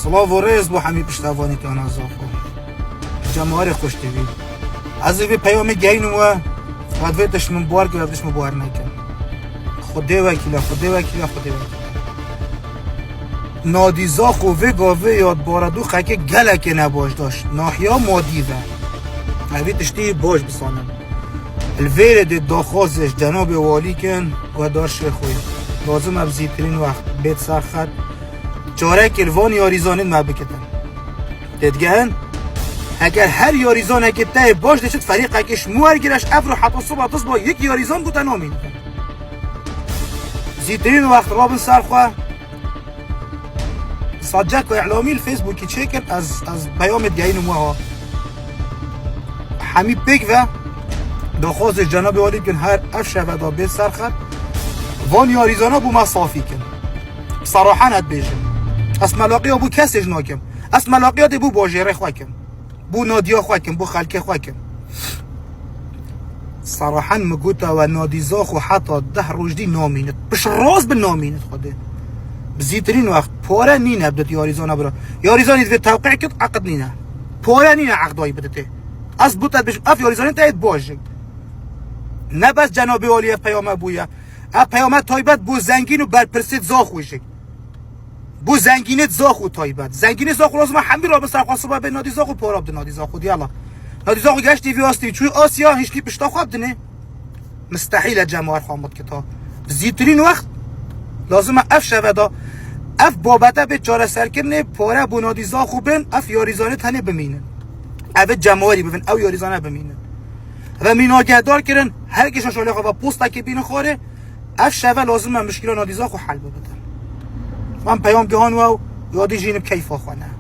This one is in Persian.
صلاة و رز بو همی پشتوانی که آن زاخو جماعت خوش دوید از وی پیام گین و ویدش من بار که ویدش من بار نکن خدا وکیلا خدا وکیلا خدا وکیلا نادی زاخو وی گاوه یاد باردو خکه گلک نباش داشت ناحیا مادی و اوی تشتی باش بسانم الویرد داخوازش جناب والی کن و داشت خوی لازم ابزیترین وقت بیت سرخد چاره کلوان یاریزانین ما بکتن دیدگهن اگر هر یاریزان اگه ته باش دشت فریق اگهش موهر گیرش افرو حتی صبح تاز با یک یاریزان بودن آمین زیترین وقت رابن سرخواه صجک و اعلامی الفیسبوکی چکن از پیام دیگه موها همی پیک و داخواست جناب والی کن هر افشه و دا بیت سرخد وان یاریزانا بو ما صافی کن صراحا ند بیشن از ملاقی ها بو کسیج ناکم از ملاقی ها دی بو باجره خواه کم بو نادیا خواه کم بو خلکه خواه کم صراحا مگوتا و نادیزاخو حتی 10 روز دی نامینت بش راز به نامینت خوده بزیترین وقت پاره نینه بدت یاریزانا برا یاریزانی دوی توقع کد عقد نینه پاره نینه عقدایی بدته از بوتت بش اف یاریزانی تاید باشه نه بس جناب والی پیامه بویا اف پیامه تایبت بو زنگین و برپرسید زاخوشه بو زنگینت زاخو تایبت زنگین زاخو لازم همین را به سرخواست با به نادی زاخو پاراب ده نادی زاخو دیالا نادی زاخو گشت دیوی آستی چوی آسیا هیچکی پشتا خواب دنه مستحیل جماعت خامد کتا زیترین وقت لازم اف شودا اف بابته به چاره سرکرنه پاره بو نادی زاخو بن اف یاریزانه تنه بمینن اف جماعتی ببین او یاریزانه بمینن و میناگهدار کردن هر کشا شاله خواه و پوستا که بین خواره اف شوه لازم من مشکل نادی زاخو حل ببدن من پیام گهان و یادی جینب کیفا خانه